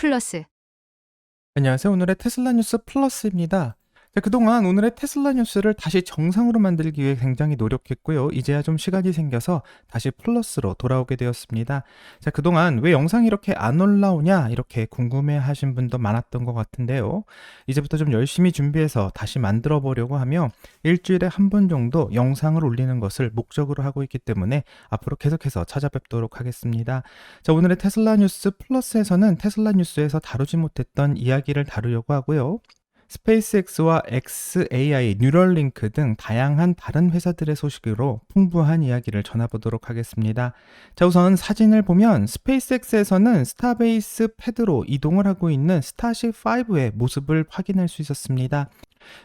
플러스. 안녕하세요. 오늘의 테슬라 뉴스 플러스입니다. 그동안 오늘의 테슬라 뉴스를 다시 정상으로 만들기 위해 굉장히 노력했고요. 이제야 좀 시간이 생겨서 다시 플러스로 돌아오게 되었습니다. 그동안 왜 영상이 이렇게 안 올라오냐 이렇게 궁금해 하신 분도 많았던 것 같은데요. 이제부터 좀 열심히 준비해서 다시 만들어 보려고 하며 일주일에 한 번 정도 영상을 올리는 것을 목적으로 하고 있기 때문에 앞으로 계속해서 찾아뵙도록 하겠습니다. 오늘의 테슬라 뉴스 플러스에서는 테슬라 뉴스에서 다루지 못했던 이야기를 다루려고 하고요. 스페이스X와 xAI, 뉴럴링크 등 다양한 다른 회사들의 소식으로 풍부한 이야기를 전해보도록 하겠습니다. 우선 사진을 보면 스페이스X에서는 스타베이스 패드로 이동을 하고 있는 스타쉽5의 모습을 확인할 수 있었습니다.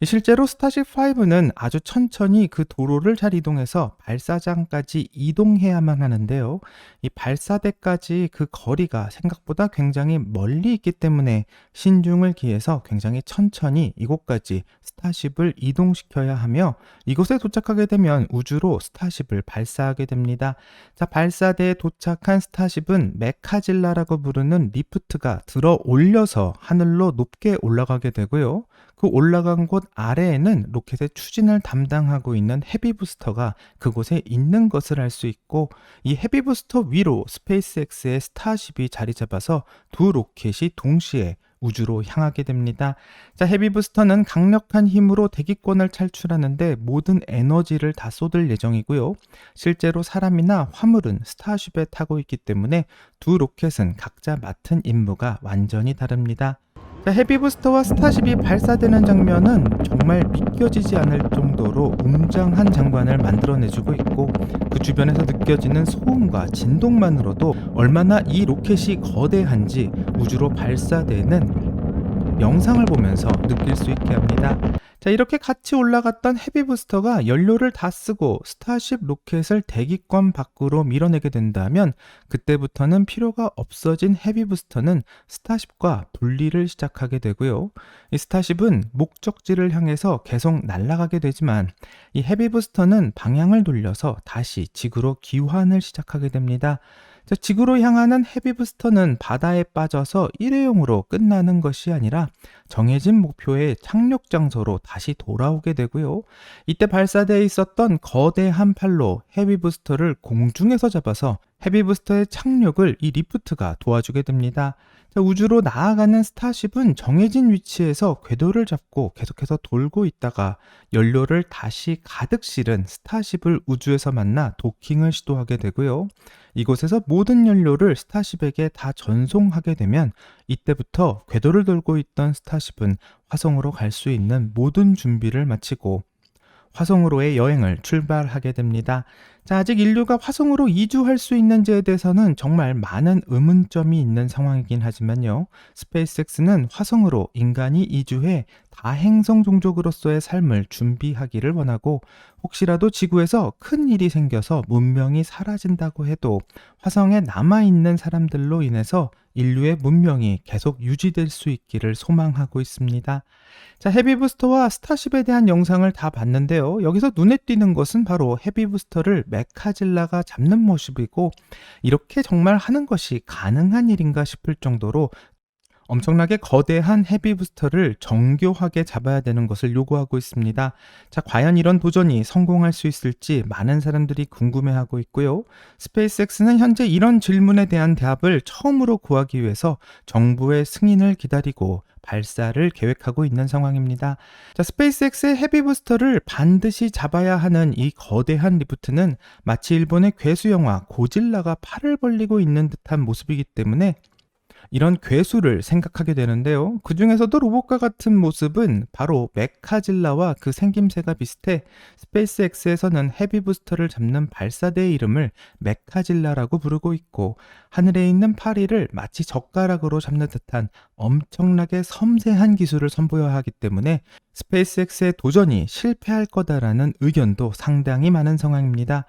실제로 스타쉽5는 아주 천천히 그 도로를 잘 이동해서 발사장까지 이동해야만 하는데요. 이 발사대까지 그 거리가 생각보다 굉장히 멀리 있기 때문에 신중을 기해서 굉장히 천천히 이곳까지 스타쉽을 이동시켜야 하며 이곳에 도착하게 되면 우주로 스타쉽을 발사하게 됩니다. 발사대에 도착한 스타쉽은 메카질라라고 부르는 리프트가 들어 올려서 하늘로 높게 올라가게 되고요. 그 올라간 곳 아래에는 로켓의 추진을 담당하고 있는 헤비부스터가 그곳에 있는 것을 알 수 있고, 이 헤비부스터 위로 스페이스X의 스타쉽이 자리 잡아서 두 로켓이 동시에 우주로 향하게 됩니다. 헤비부스터는 강력한 힘으로 대기권을 탈출하는데 모든 에너지를 다 쏟을 예정이고요. 실제로 사람이나 화물은 스타쉽에 타고 있기 때문에 두 로켓은 각자 맡은 임무가 완전히 다릅니다. 헤비부스터와 스타쉽이 발사되는 장면은 정말 믿겨지지 않을 정도로 웅장한 장관을 만들어내주고 있고, 그 주변에서 느껴지는 소음과 진동만으로도 얼마나 이 로켓이 거대한지 우주로 발사되는 영상을 보면서 느낄 수 있게 합니다. 이렇게 같이 올라갔던 헤비부스터가 연료를 다 쓰고 스타쉽 로켓을 대기권 밖으로 밀어내게 된다면 그때부터는 필요가 없어진 헤비부스터는 스타쉽과 분리를 시작하게 되고요. 이 스타쉽은 목적지를 향해서 계속 날아가게 되지만 이 헤비부스터는 방향을 돌려서 다시 지구로 귀환을 시작하게 됩니다. 지구로 향하는 헤비부스터는 바다에 빠져서 일회용으로 끝나는 것이 아니라 정해진 목표의 착륙 장소로 다시 돌아오게 되고요. 이때 발사대에 있었던 거대한 팔로 헤비부스터를 공중에서 잡아서 헤비부스터의 착륙을 이 리프트가 도와주게 됩니다. 우주로 나아가는 스타쉽은 정해진 위치에서 궤도를 잡고 계속해서 돌고 있다가 연료를 다시 가득 실은 스타쉽을 우주에서 만나 도킹을 시도하게 되고요. 이곳에서 모든 연료를 스타쉽에게 다 전송하게 되면 이때부터 궤도를 돌고 있던 스타쉽은 화성으로 갈 수 있는 모든 준비를 마치고 화성으로의 여행을 출발하게 됩니다. 아직 인류가 화성으로 이주할 수 있는지에 대해서는 정말 많은 의문점이 있는 상황이긴 하지만요. 스페이스X는 화성으로 인간이 이주해 다행성 종족으로서의 삶을 준비하기를 원하고, 혹시라도 지구에서 큰 일이 생겨서 문명이 사라진다고 해도 화성에 남아있는 사람들로 인해서 인류의 문명이 계속 유지될 수 있기를 소망하고 있습니다. 헤비부스터와 스타쉽에 대한 영상을 다 봤는데요. 여기서 눈에 띄는 것은 바로 헤비부스터를 메카질라가 잡는 모습이고, 이렇게 정말 하는 것이 가능한 일인가 싶을 정도로 엄청나게 거대한 헤비부스터를 정교하게 잡아야 되는 것을 요구하고 있습니다. 과연 이런 도전이 성공할 수 있을지 많은 사람들이 궁금해하고 있고요. 스페이스X는 현재 이런 질문에 대한 대답을 처음으로 구하기 위해서 정부의 승인을 기다리고 발사를 계획하고 있는 상황입니다. 스페이스X의 헤비부스터를 반드시 잡아야 하는 이 거대한 리프트는 마치 일본의 괴수 영화 고질라가 팔을 벌리고 있는 듯한 모습이기 때문에 이런 괴수를 생각하게 되는데요. 그 중에서도 로봇과 같은 모습은 바로 메카질라와 그 생김새가 비슷해 스페이스X에서는 헤비부스터를 잡는 발사대의 이름을 메카질라라고 부르고 있고, 하늘에 있는 파리를 마치 젓가락으로 잡는 듯한 엄청나게 섬세한 기술을 선보여야 하기 때문에 스페이스X의 도전이 실패할 거다라는 의견도 상당히 많은 상황입니다.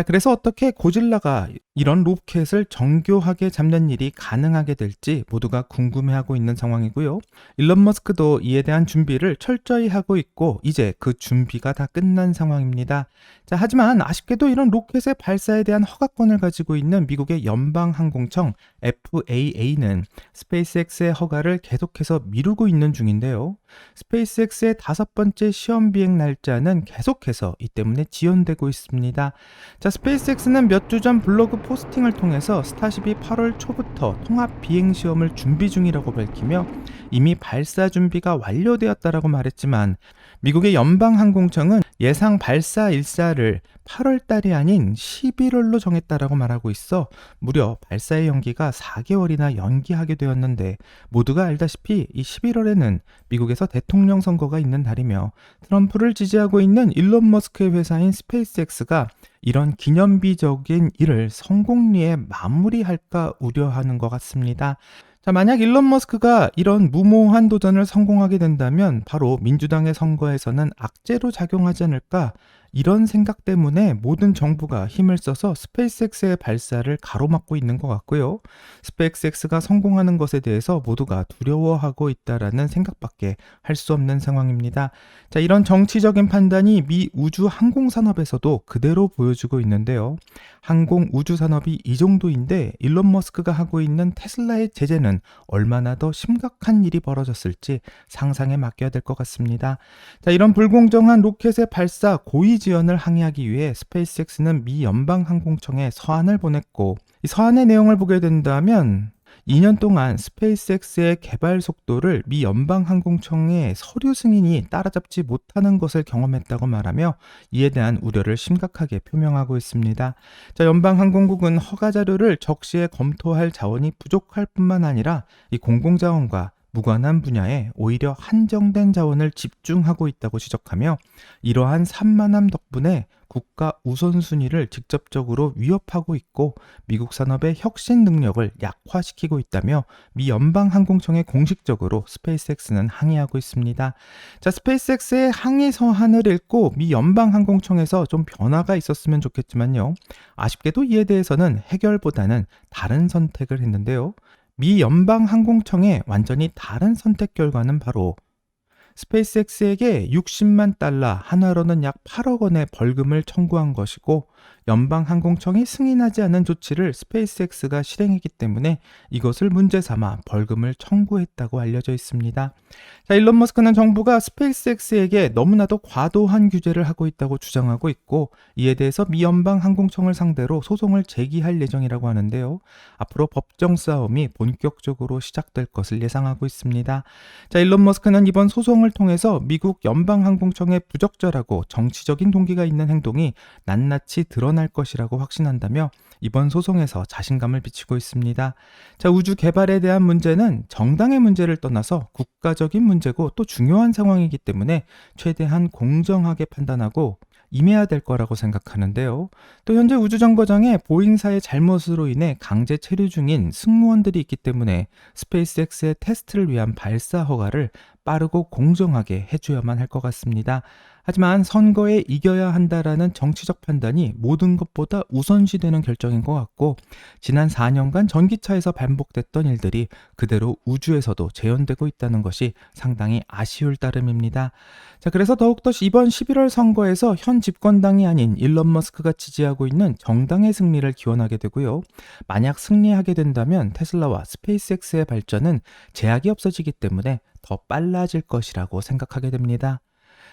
그래서 어떻게 고질라가 이런 로켓을 정교하게 잡는 일이 가능하게 될지 모두가 궁금해하고 있는 상황이고요. 일론 머스크도 이에 대한 준비를 철저히 하고 있고 이제 그 준비가 다 끝난 상황입니다. 하지만 아쉽게도 이런 로켓의 발사에 대한 허가권을 가지고 있는 미국의 연방항공 연방항공청 FAA는 스페이스X의 허가를 계속해서 미루고 있는 중인데요. 스페이스X의 5번째 시험 비행 날짜는 계속해서 이 때문에 지연되고 있습니다. 자, 스페이스X는 몇 주 전 블로그 포스팅을 통해서 스타쉽이 8월 초부터 통합 비행 시험을 준비 중이라고 밝히며 이미 발사 준비가 완료되었다라고 말했지만 미국의 연방항공청은 예상 발사 일사를 8월 달이 아닌 11월로 정했다라고 말하고 있어 무려 발사의 연기가 4개월이나 연기하게 되었는데 모두가 알다시피 이 11월에는 미국에서 대통령 선거가 있는 달이며 트럼프를 지지하고 있는 일론 머스크의 회사인 스페이스X가 이런 기념비적인 일을 성공리에 마무리할까 우려하는 것 같습니다. 자, 만약 일론 머스크가 이런 무모한 도전을 성공하게 된다면 바로 민주당의 선거에서는 악재로 작용하지 않을까, 이런 생각 때문에 모든 정부가 힘을 써서 스페이스X의 발사를 가로막고 있는 것 같고요. 스페이스X가 성공하는 것에 대해서 모두가 두려워하고 있다라는 생각밖에 할 수 없는 상황입니다. 자, 이런 정치적인 판단이 미 우주 항공 산업에서도 그대로 보여주고 있는데요. 항공 우주 산업이 이 정도인데 일론 머스크가 하고 있는 테슬라의 제재는 얼마나 더 심각한 일이 벌어졌을지 상상에 맡겨야 될 것 같습니다. 자, 이런 불공정한 로켓의 발사 고의 지연을 항의하기 위해 스페이스X는 미 연방항공청에 서한을 보냈고, 이 서한의 내용을 보게 된다면 2년 동안 스페이스X의 개발 속도를 미 연방항공청의 서류 승인이 따라잡지 못하는 것을 경험했다고 말하며 이에 대한 우려를 심각하게 표명하고 있습니다. 자, 연방항공국은 허가 자료를 적시에 검토할 자원이 부족할 뿐만 아니라 이 공공자원과 무관한 분야에 오히려 한정된 자원을 집중하고 있다고 지적하며 이러한 산만함 덕분에 국가 우선순위를 직접적으로 위협하고 있고 미국 산업의 혁신 능력을 약화시키고 있다며 미 연방항공청에 공식적으로 스페이스X는 항의하고 있습니다. 자, 스페이스X의 항의 서한을 읽고 미 연방항공청에서 좀 변화가 있었으면 좋겠지만요. 아쉽게도 이에 대해서는 해결보다는 다른 선택을 했는데요. 미 연방항공청의 완전히 다른 선택 결과는 바로 스페이스X에게 60만 달러, 한화로는 약 8억 원의 벌금을 청구한 것이고 연방항공청이 승인하지 않은 조치를 스페이스X가 실행했기 때문에 이것을 문제 삼아 벌금을 청구했다고 알려져 있습니다. 자, 일론 머스크는 정부가 스페이스X에게 너무나도 과도한 규제를 하고 있다고 주장하고 있고 이에 대해서 미 연방항공청을 상대로 소송을 제기할 예정이라고 하는데요. 앞으로 법정 싸움이 본격적으로 시작될 것을 예상하고 있습니다. 자, 일론 머스크는 이번 소송을 통해서 미국 연방항공청의 부적절하고 정치적인 동기가 있는 행동이 낱낱이 드러날 것이라고 확신한다며 이번 소송에서 자신감을 비치고 있습니다. 자, 우주 개발에 대한 문제는 정당의 문제를 떠나서 국가적인 문제고 또 중요한 상황이기 때문에 최대한 공정하게 판단하고 임해야 될 거라고 생각하는데요. 또 현재 우주정거장에 보잉사의 잘못으로 인해 강제 체류 중인 승무원들이 있기 때문에 스페이스X의 테스트를 위한 발사 허가를 빠르고 공정하게 해줘야만 할 것 같습니다. 하지만 선거에 이겨야 한다라는 정치적 판단이 모든 것보다 우선시되는 결정인 것 같고 지난 4년간 전기차에서 반복됐던 일들이 그대로 우주에서도 재현되고 있다는 것이 상당히 아쉬울 따름입니다. 자, 그래서 더욱더 이번 11월 선거에서 현 집권당이 아닌 일론 머스크가 지지하고 있는 정당의 승리를 기원하게 되고요. 만약 승리하게 된다면 테슬라와 스페이스X의 발전은 제약이 없어지기 때문에 더 빨라질 것이라고 생각하게 됩니다.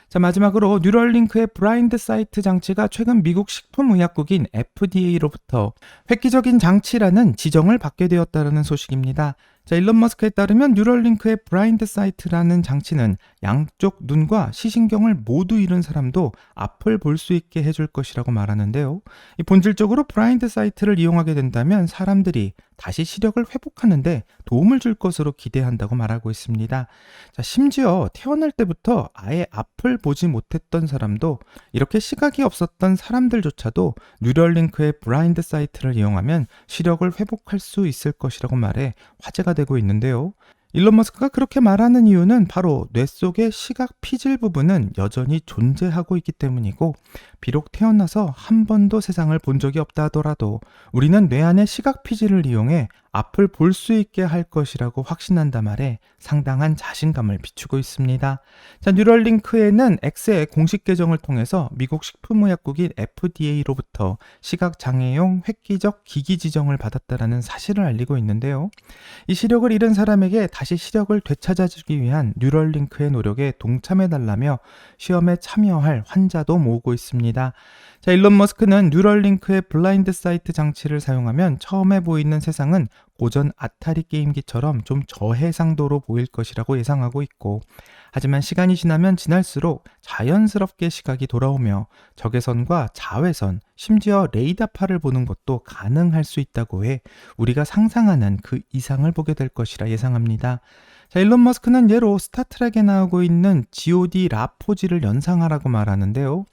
자, 마지막으로 뉴럴링크의 브라인드 사이트 장치가 최근 미국 식품의약국인 FDA로부터 획기적인 장치라는 지정을 받게 되었다는 소식입니다. 자, 일론 머스크에 따르면 뉴럴링크의 브라인드 사이트라는 장치는 양쪽 눈과 시신경을 모두 잃은 사람도 앞을 볼 수 있게 해줄 것이라고 말하는데요. 본질적으로 브라인드 사이트를 이용하게 된다면 사람들이 다시 시력을 회복하는데 도움을 줄 것으로 기대한다고 말하고 있습니다. 자, 심지어 태어날 때부터 아예 앞을 보지 못했던 사람도 이렇게 시각이 없었던 사람들조차도 뉴럴링크의 브라인드 사이트를 이용하면 시력을 회복할 수 있을 것이라고 말해 화제가 되고 있는데요. 일론 머스크가 그렇게 말하는 이유는 바로 뇌 속의 시각 피질 부분은 여전히 존재하고 있기 때문이고 비록 태어나서 한 번도 세상을 본 적이 없다 하더라도 우리는 뇌 안의 시각 피질을 이용해 앞을 볼 수 있게 할 것이라고 확신한다 말에 상당한 자신감을 비추고 있습니다. 자, 뉴럴링크에는 X의 공식 계정을 통해서 미국 식품의약국인 FDA로부터 시각장애용 획기적 기기 지정을 받았다라는 사실을 알리고 있는데요. 이 시력을 잃은 사람에게 다시 시력을 되찾아주기 위한 뉴럴링크의 노력에 동참해달라며 시험에 참여할 환자도 모으고 있습니다. 자, 일론 머스크는 뉴럴링크의 블라인드 사이트 장치를 사용하면 처음에 보이는 세상은 고전 아타리 게임기처럼 좀 저해상도로 보일 것이라고 예상하고 있고, 하지만 시간이 지나면 지날수록 자연스럽게 시각이 돌아오며 적외선과 자외선, 심지어 레이더파를 보는 것도 가능할 수 있다고 해 우리가 상상하는 그 이상을 보게 될 것이라 예상합니다. 자, 일론 머스크는 예로 스타트랙에 나오고 있는 GOD 라포지를 연상하라고 말하는데요.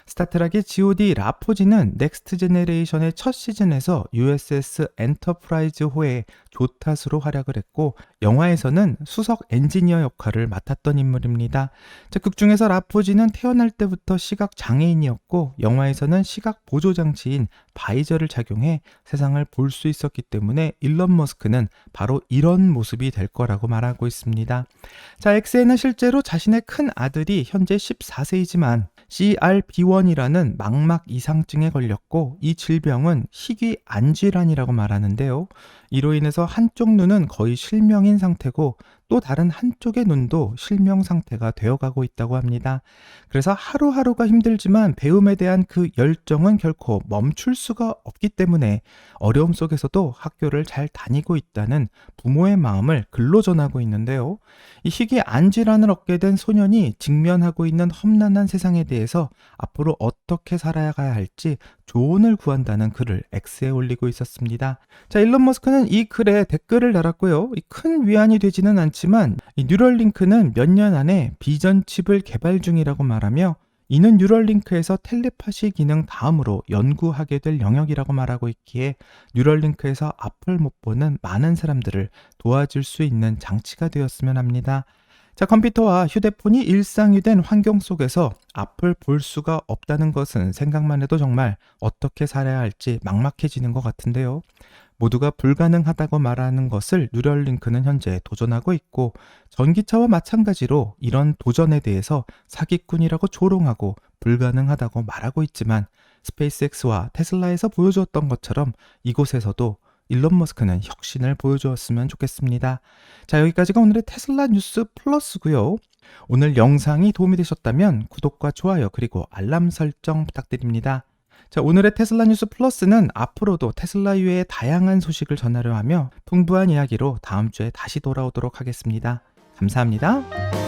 스타트랙의 GOD 라포지는 넥스트 제네레이션의 첫 시즌에서 USS 엔터프라이즈호의 조타수로 활약을 했고, 영화에서는 수석 엔지니어 역할을 맡았던 인물입니다. 자, 극중에서 라포지는 태어날 때부터 시각 장애인이었고, 영화에서는 시각 보조 장치인 바이저를 착용해 세상을 볼 수 있었기 때문에 일론 머스크는 바로 이런 모습이 될 거라고 말하고 있습니다. 자, 엑스에는 실제로 자신의 큰 아들이 현재 14세이지만 CRB1이라는 망막 이상증에 걸렸고, 이 질병은 희귀 안질환이라고 말하는데요. 이로 인해서 한쪽 눈은 거의 실명인 상태고, 또 다른 한쪽의 눈도 실명 상태가 되어가고 있다고 합니다. 그래서 하루하루가 힘들지만 배움에 대한 그 열정은 결코 멈출 수가 없기 때문에 어려움 속에서도 학교를 잘 다니고 있다는 부모의 마음을 글로 전하고 있는데요. 이 희귀 안질환을 얻게 된 소년이 직면하고 있는 험난한 세상에 대해서 앞으로 어떻게 살아가야 할지 조언을 구한다는 글을 X에 올리고 있었습니다. 자, 일론 머스크는 이 글에 댓글을 달았고요. 큰 위안이 되지는 않지만 이 뉴럴링크는 몇 년 안에 비전 칩을 개발 중이라고 말하며, 이는 뉴럴링크에서 텔레파시 기능 다음으로 연구하게 될 영역이라고 말하고 있기에 뉴럴링크에서 앞을 못 보는 많은 사람들을 도와줄 수 있는 장치가 되었으면 합니다. 자, 컴퓨터와 휴대폰이 일상이 된 환경 속에서 앞을 볼 수가 없다는 것은 생각만 해도 정말 어떻게 살아야 할지 막막해지는 것 같은데요. 모두가 불가능하다고 말하는 것을 뉴럴링크는 현재 도전하고 있고, 전기차와 마찬가지로 이런 도전에 대해서 사기꾼이라고 조롱하고 불가능하다고 말하고 있지만, 스페이스X와 테슬라에서 보여주었던 것처럼 이곳에서도 일론 머스크는 혁신을 보여주었으면 좋겠습니다. 자, 여기까지가 오늘의 테슬라 뉴스 플러스고요. 오늘 영상이 도움이 되셨다면 구독과 좋아요 그리고 알람 설정 부탁드립니다. 자, 오늘의 테슬라 뉴스 플러스는 앞으로도 테슬라 이외의 다양한 소식을 전하려 하며 풍부한 이야기로 다음 주에 다시 돌아오도록 하겠습니다. 감사합니다.